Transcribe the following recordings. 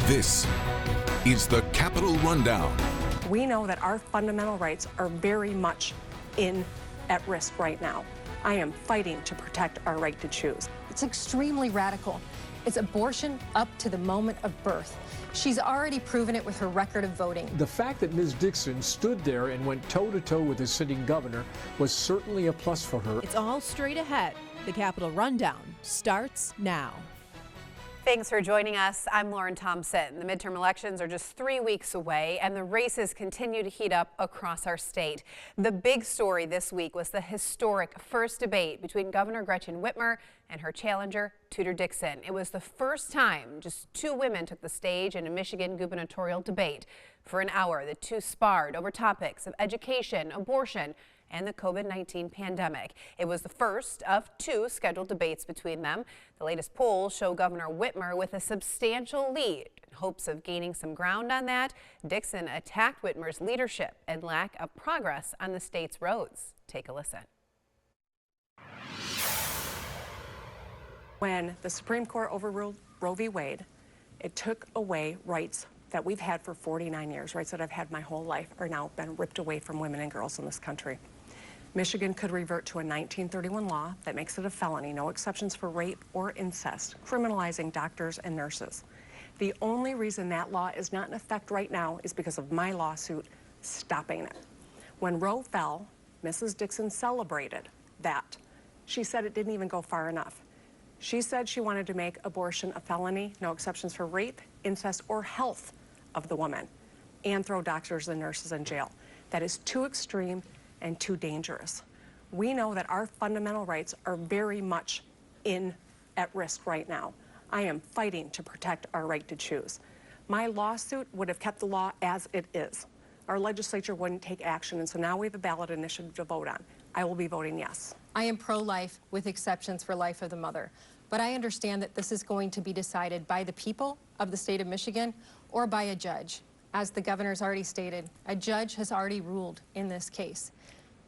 This is the Capitol Rundown. We know that our fundamental rights are very much at risk right now. I am fighting to protect our right to choose. It's extremely radical. It's abortion up to the moment of birth. She's already proven it with her record of voting. The fact that Ms. Dixon stood there and went toe-to-toe with the sitting governor was certainly a plus for her. It's all straight ahead. The Capitol Rundown starts now. Thanks for joining us. I'm Lauren Thompson. The midterm elections are just 3 weeks away, and the races continue to heat up across our state. The big story this week was the historic first debate between Governor Gretchen Whitmer and her challenger, Tudor Dixon. It was the first time just two women took the stage in a Michigan gubernatorial debate. For an hour, the two sparred over topics of education, abortion, and the COVID-19 pandemic. It was the first of two scheduled debates between them. The latest polls show Governor Whitmer with a substantial lead. In hopes of gaining some ground on that, Dixon attacked Whitmer's leadership and lack of progress on the state's roads. Take a listen. When the Supreme Court overruled Roe v. Wade, it took away rights that we've had for 49 years, rights that I've had my whole life are now been ripped away from women and girls in this country. Michigan could revert to a 1931 law that makes it a felony, no exceptions for rape or incest, criminalizing doctors and nurses. The only reason that law is not in effect right now is because of my lawsuit stopping it. When Roe fell, Mrs. Dixon celebrated that. She said it didn't even go far enough. She said she wanted to make abortion a felony, no exceptions for rape, incest, or health of the woman, and throw doctors and nurses in jail. That is too extreme and too dangerous. We know that our fundamental rights are very much at risk right now. I am fighting to protect our right to choose. My lawsuit would have kept the law as it is. Our legislature wouldn't take action, and so now we have a ballot initiative to vote on. I will be voting yes. I am pro-life with exceptions for life of the mother, but I understand that this is going to be decided by the people of the state of Michigan or by a judge. As the governor's already stated, a judge has already ruled in this case.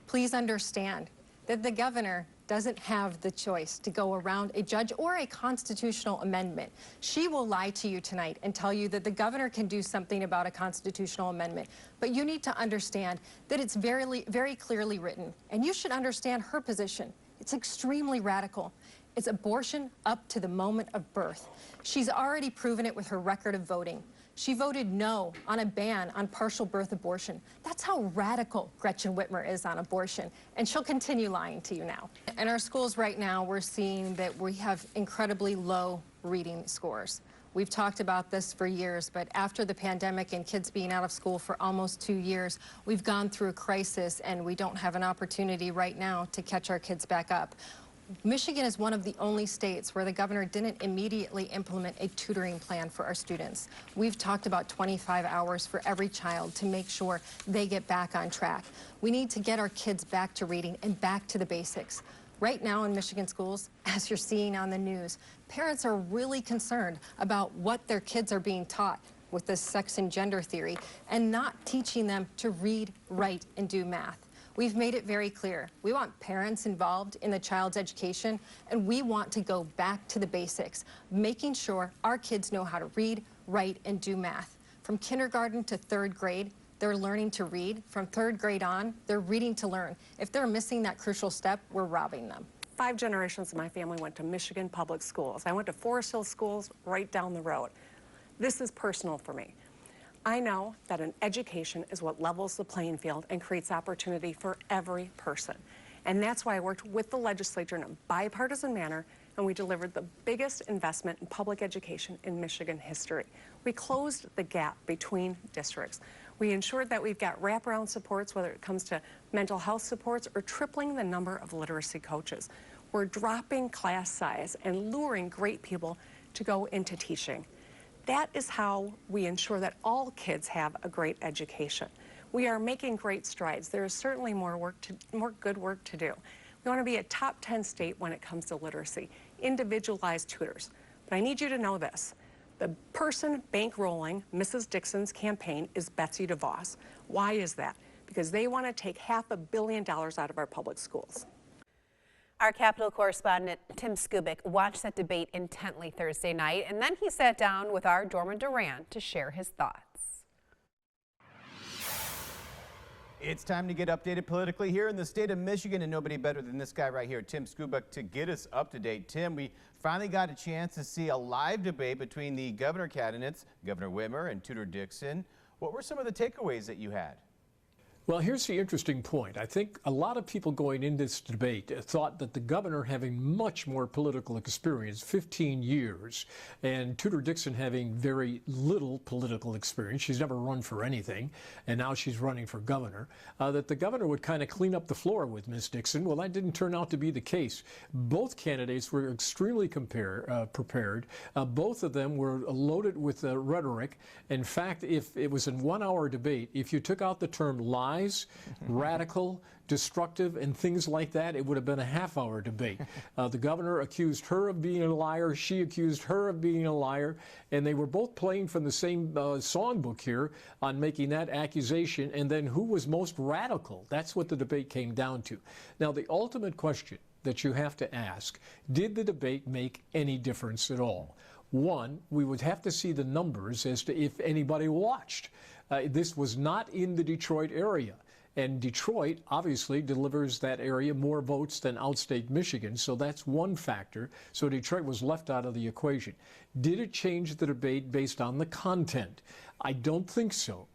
Please understand that the governor doesn't have the choice to go around a judge or a constitutional amendment. She will lie to you tonight and tell you that the governor can do something about a constitutional amendment. But you need to understand that it's very clearly written, and you should understand her position. It's extremely radical. It's abortion up to the moment of birth. She's already proven it with her record of voting. She voted no on a ban on partial birth abortion. That's how radical Gretchen Whitmer is on abortion, and she'll continue lying to you now. In our schools right now, we're seeing that we have incredibly low reading scores. We've talked about this for years, but after the pandemic and kids being out of school for almost 2 years, we've gone through a crisis, and we don't have an opportunity right now to catch our kids back up. Michigan is one of the only states where the governor didn't immediately implement a tutoring plan for our students. We've talked about 25 hours for every child to make sure they get back on track. We need to get our kids back to reading and back to the basics. Right now in Michigan schools, as you're seeing on the news, parents are really concerned about what their kids are being taught with this sex and gender theory and not teaching them to read, write, and do math. We've made it very clear. We want parents involved in the child's education, and we want to go back to the basics, making sure our kids know how to read, write, and do math. From kindergarten to 3rd grade, they're learning to read. From 3rd grade on, they're reading to learn. If they're missing that crucial step, we're robbing them. 5 generations of my family went to Michigan public schools. I went to Forest Hill schools right down the road. This is personal for me. I know that an education is what levels the playing field and creates opportunity for every person. And that's why I worked with the legislature in a bipartisan manner, and we delivered the biggest investment in public education in Michigan history. We closed the gap between districts. We ensured that we've got wraparound supports, whether it comes to mental health supports or tripling the number of literacy coaches. We're dropping class size and luring great people to go into teaching. That is how we ensure that all kids have a great education. We are making great strides. There is certainly more good work to do. We want to be a top 10 state when it comes to literacy, individualized tutors. But I need you to know this. The person bankrolling Mrs. Dixon's campaign is Betsy DeVos. Why is that? Because they want to take $500 million out of our public schools. Our Capitol correspondent Tim Skubic watched that debate intently Thursday night, and then he sat down with our Dorma Duran to share his thoughts. It's time to get updated politically here in the state of Michigan, and nobody better than this guy right here, Tim Skubic, to get us up to date. Tim, we finally got a chance to see a live debate between the governor candidates, Governor Whitmer and Tudor Dixon. What were some of the takeaways that you had? Well, here's the interesting point. I think a lot of people going into this debate thought that the governor, having much more political experience, 15 years, and Tudor Dixon having very little political experience, she's never run for anything, and now she's running for governor, that the governor would kind of clean up the floor with Ms. Dixon. Well, that didn't turn out to be the case. Both candidates were extremely prepared. Both of them were loaded with rhetoric. In fact, if it was a 1-hour debate, if you took out the term lies, radical, destructive, and things like that, it would have been a half-hour debate. The governor accused her of being a liar. She accused her of being a liar. And they were both playing from the same songbook here on making that accusation. And then who was most radical? That's what the debate came down to. Now, the ultimate question that you have to ask, did the debate make any difference at all? One, we would have to see the numbers as to if anybody watched. This was not in the Detroit area. And Detroit obviously delivers that area more votes than outstate Michigan, so that's one factor. So Detroit was left out of the equation. Did it change the debate based on the content? I don't think so.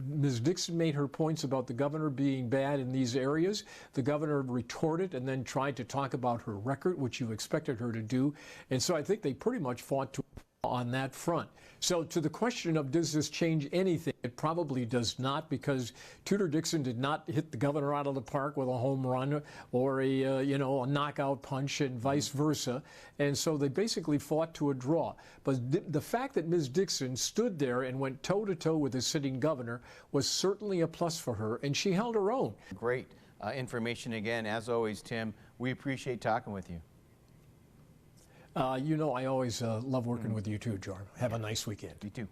Ms. Dixon made her points about the governor being bad in these areas. The governor retorted and then tried to talk about her record, which you expected her to do. And so I think they pretty much fought on that front. So to the question of does this change anything, it probably does not, because Tudor Dixon did not hit the governor out of the park with a home run or a knockout punch and vice versa. And so they basically fought to a draw. But the fact that Ms. Dixon stood there and went toe-to-toe with the sitting governor was certainly a plus for her, and she held her own. Great information again. As always, Tim, we appreciate talking with you. I always love working with you too, Jorm. Have a nice weekend. You too.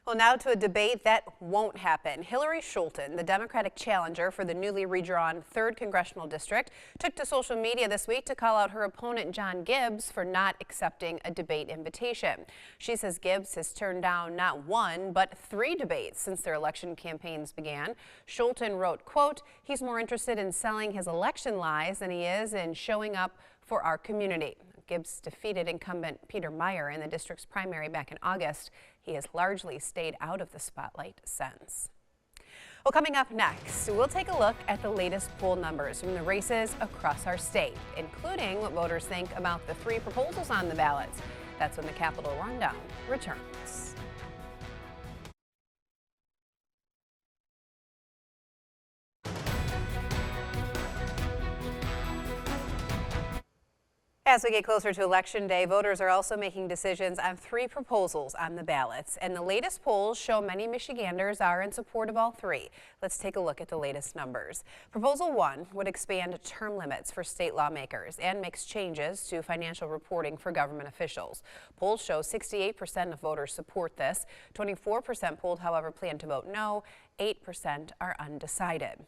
Well, now to a debate that won't happen. Hillary Schulten, the Democratic challenger for the newly redrawn 3rd Congressional District, took to social media this week to call out her opponent, John Gibbs, for not accepting a debate invitation. She says Gibbs has turned down not 1, but 3 debates since their election campaigns began. Schulten wrote, quote, "He's more interested in selling his election lies than he is in showing up for our community." Gibbs defeated incumbent Peter Meyer in the district's primary back in August. He has largely stayed out of the spotlight since. Well, coming up next, we'll take a look at the latest poll numbers from the races across our state, including what voters think about the 3 proposals on the ballots. That's when the Capitol Rundown returns. As we get closer to Election Day, voters are also making decisions on 3 proposals on the ballots. And the latest polls show many Michiganders are in support of all 3. Let's take a look at the latest numbers. Proposal 1 would expand term limits for state lawmakers and makes changes to financial reporting for government officials. Polls show 68% of voters support this. 24% polled, however, plan to vote no. 8% are undecided.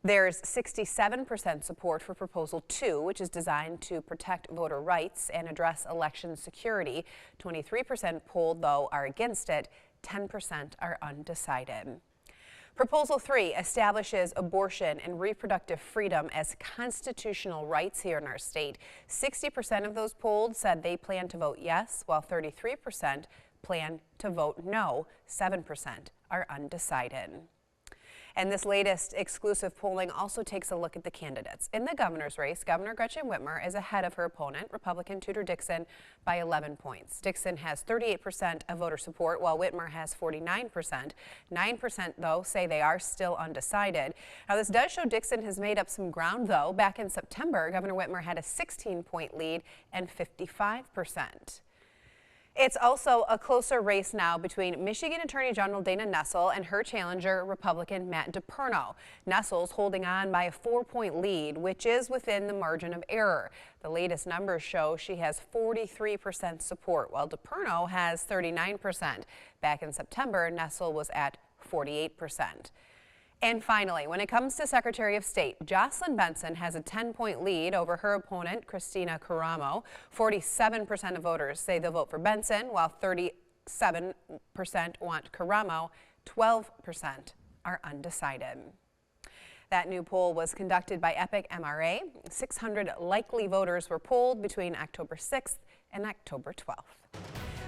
There's 67% support for Proposal 2, which is designed to protect voter rights and address election security. 23% polled, though, are against it. 10% are undecided. Proposal 3 establishes abortion and reproductive freedom as constitutional rights here in our state. 60% of those polled said they plan to vote yes, while 33% plan to vote no. 7% are undecided. And this latest exclusive polling also takes a look at the candidates. In the governor's race, Governor Gretchen Whitmer is ahead of her opponent, Republican Tudor Dixon, by 11 points. Dixon has 38% of voter support, while Whitmer has 49%. 9%, though, say they are still undecided. Now, this does show Dixon has made up some ground, though. Back in September, Governor Whitmer had a 16-point lead and 55%. It's also a closer race now between Michigan Attorney General Dana Nessel and her challenger, Republican Matt DePerno. Nessel's holding on by a 4-point lead, which is within the margin of error. The latest numbers show she has 43% support, while DePerno has 39%. Back in September, Nessel was at 48%. And finally, when it comes to Secretary of State, Jocelyn Benson has a 10-point lead over her opponent, Christina Caramo. 47% of voters say they'll vote for Benson, while 37% want Caramo. 12% are undecided. That new poll was conducted by Epic MRA. 600 likely voters were polled between October 6th and October 12th.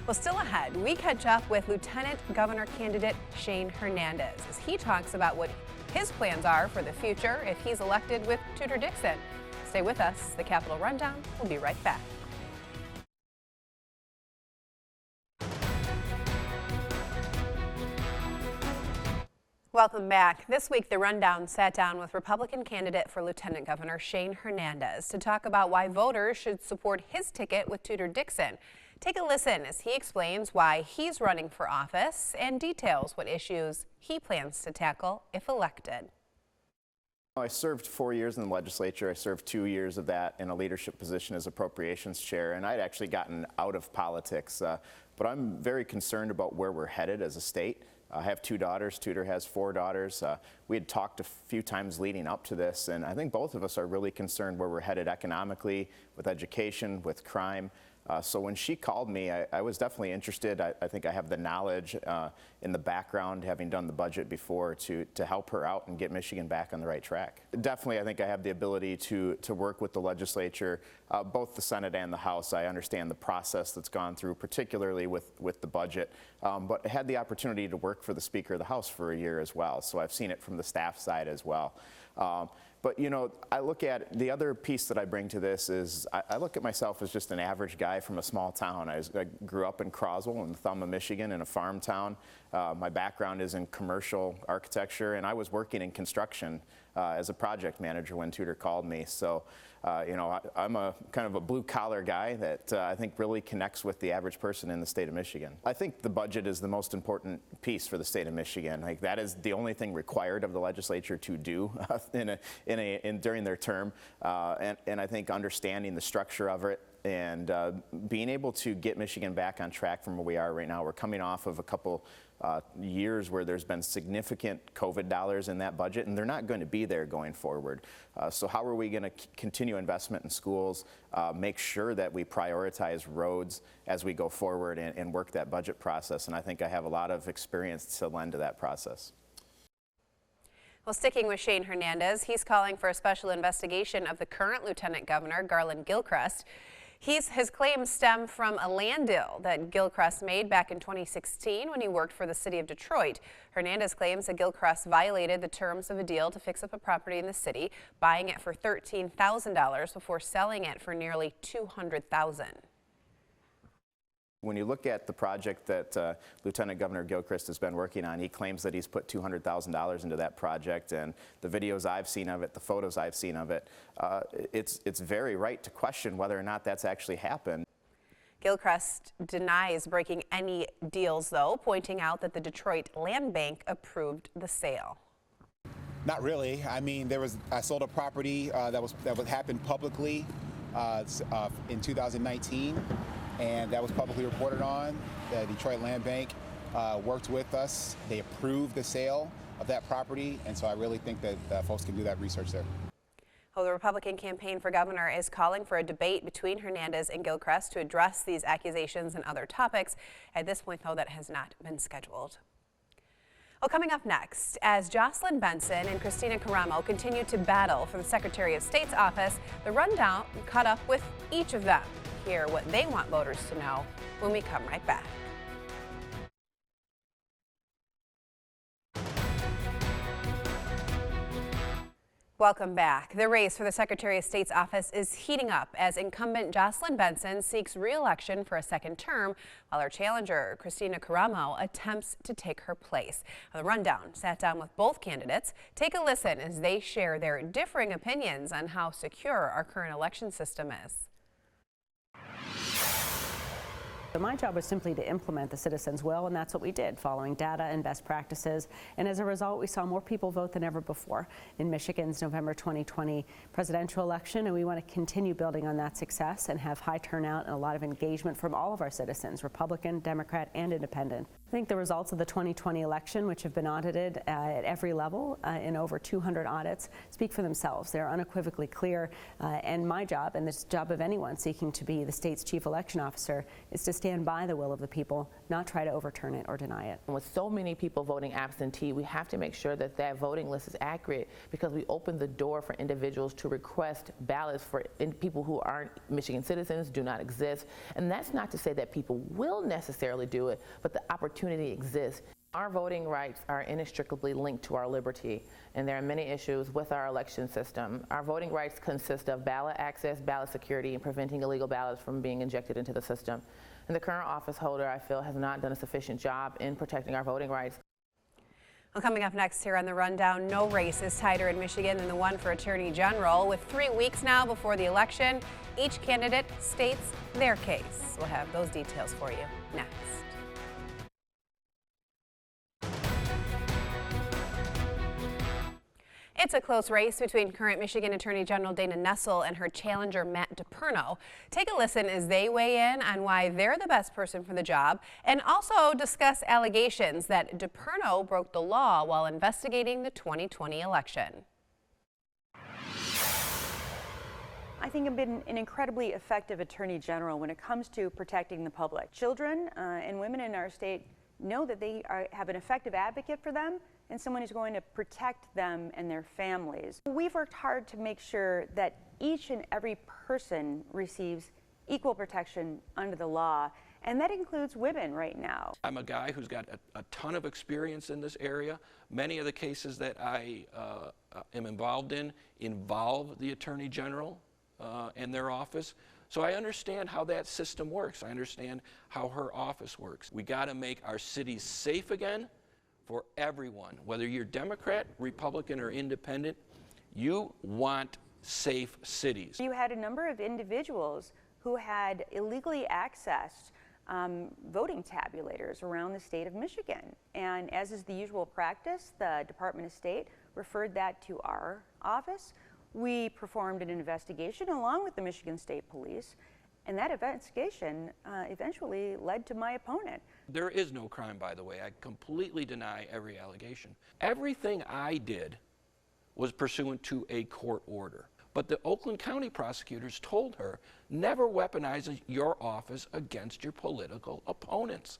Well, still ahead, we catch up with Lieutenant Governor candidate Shane Hernandez as he talks about what his plans are for the future if he's elected with Tudor Dixon. Stay with us. The Capitol Rundown will be right back. Welcome back. This week, the Rundown sat down with Republican candidate for Lieutenant Governor Shane Hernandez to talk about why voters should support his ticket with Tudor Dixon. Take a listen as he explains why he's running for office and details what issues he plans to tackle if elected. I served 4 years in the legislature. I served 2 years of that in a leadership position as appropriations chair, and I'd actually gotten out of politics. But I'm very concerned about where we're headed as a state. I have 2 daughters. Tudor has 4 daughters. We had talked a few times leading up to this, and I think both of us are really concerned where we're headed economically, with education, with crime. So when she called me, I was definitely interested. I think I have the knowledge in the background, having done the budget before, to help her out and get Michigan back on the right track. Definitely, I think I have the ability to work with the legislature, both the Senate and the House. I understand the process that's gone through, particularly with the budget. But I had the opportunity to work for the Speaker of the House for a year as well, so I've seen it from the staff side as well. But, you know, I look at the other piece that I bring to this is I look at myself as just an average guy from a small town. I grew up in Croswell in the thumb of Michigan in a farm town. My background is in commercial architecture, and I was working in construction as a project manager when Tudor called me. So, you know, I'm a kind of a blue-collar guy that I think really connects with the average person in the state of Michigan. I think the budget is the most important piece for the state of Michigan. Like, that is the only thing required of the legislature to do during their term, and I think understanding the structure of it and being able to get Michigan back on track from where we are right now. We're coming off of a couple years where there's been significant COVID dollars in that budget, and they're not going to be there going forward. So how are we going to continue investment in schools, make sure that we prioritize roads as we go forward and work that budget process? And I think I have a lot of experience to lend to that process. Well, sticking with Shane Hernandez, he's calling for a special investigation of the current Lieutenant Governor, Garland Gilchrist. His claims stem from a land deal that Gilchrist made back in 2016 when he worked for the city of Detroit. Hernandez claims that Gilchrist violated the terms of a deal to fix up a property in the city, buying it for $13,000 before selling it for nearly $200,000. When you look at the project that Lieutenant Governor Gilchrist has been working on, he claims that he's put $200,000 into that project, and the videos I've seen of it, the photos I've seen of it, it's very right to question whether or not that's actually happened. Gilchrist denies breaking any deals, though, pointing out that the Detroit Land Bank approved the sale. Not really. I mean, I sold a property that would happen publicly in 2019. And that was publicly reported on. The Detroit Land Bank worked with us. They approved the sale of that property, and so I really think that folks can do that research there. Well, the Republican campaign for governor is calling for a debate between Hernandez and Gilchrist to address these accusations and other topics. At this point, though, that has not been scheduled. Well, coming up next, as Jocelyn Benson and Christina Caramo continue to battle for the Secretary of State's office, the Rundown caught up with each of them. Hear what they want voters to know when we come right back. Welcome back. The race for the Secretary of State's office is heating up as incumbent Jocelyn Benson seeks re-election for a second term, while her challenger, Christina Caramo, attempts to take her place. The Rundown sat down with both candidates. Take a listen as they share their differing opinions on how secure our current election system is. So my job was simply to implement the citizens' will, and that's what we did, following data and best practices. And as a result, we saw more people vote than ever before in Michigan's November 2020 presidential election, and we want to continue building on that success and have high turnout and a lot of engagement from all of our citizens, Republican, Democrat, and Independent. I think the results of the 2020 election, which have been audited at every level in over 200 audits, speak for themselves. They're unequivocally clear, and my job, and the job of anyone seeking to be the state's chief election officer, is to stand by the will of the people, not try to overturn it or deny it. With so many people voting absentee, we have to make sure that that voting list is accurate, because we open the door for individuals to request ballots for people who aren't Michigan citizens, do not exist. And that's not to say that people will necessarily do it, but the opportunity exists. Our voting rights are inextricably linked to our liberty, and there are many issues with our election system. Our voting rights consist of ballot access, ballot security, and preventing illegal ballots from being injected into the system. And the current office holder, I feel, has not done a sufficient job in protecting our voting rights. Well, coming up next here on the Rundown, no race is tighter in Michigan than the one for Attorney General. With 3 weeks now before the election, each candidate states their case. We'll have those details for you next. It's a close race between current Michigan Attorney General Dana Nessel and her challenger Matt DePerno. Take a listen as they weigh in on why they're the best person for the job, and also discuss allegations that DePerno broke the law while investigating the 2020 election. I think I've been an incredibly effective Attorney General when it comes to protecting the public. Children and women in our state know that they have an effective advocate for them and someone who's going to protect them and their families. We've worked hard to make sure that each and every person receives equal protection under the law, and that includes women right now. I'm a guy who's got a ton of experience in this area. Many of the cases that I am involved in involve the Attorney General and their office. So I understand how that system works. I understand how her office works. We got to make our cities safe again for everyone. Whether you're Democrat, Republican, or Independent, you want safe cities. You had a number of individuals who had illegally accessed voting tabulators around the state of Michigan. And as is the usual practice, the Department of State referred that to our office. We performed an investigation along with the Michigan State Police, and that investigation eventually led to my opponent. There is no crime, by the way. I completely deny every allegation. Everything I did was pursuant to a court order. But the Oakland County prosecutors told her, never weaponize your office against your political opponents.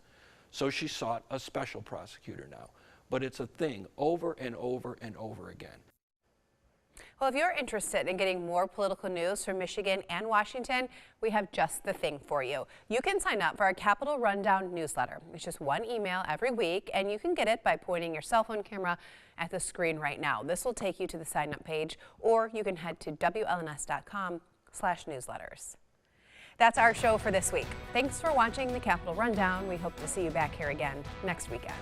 So she sought a special prosecutor now. But it's a thing over and over and over again. Well, if you're interested in getting more political news from Michigan and Washington, we have just the thing for you. You can sign up for our Capitol Rundown newsletter. It's just one email every week, and you can get it by pointing your cell phone camera at the screen right now. This will take you to the sign-up page, or you can head to WLNS.com/newsletters. That's our show for this week. Thanks for watching the Capitol Rundown. We hope to see you back here again next weekend.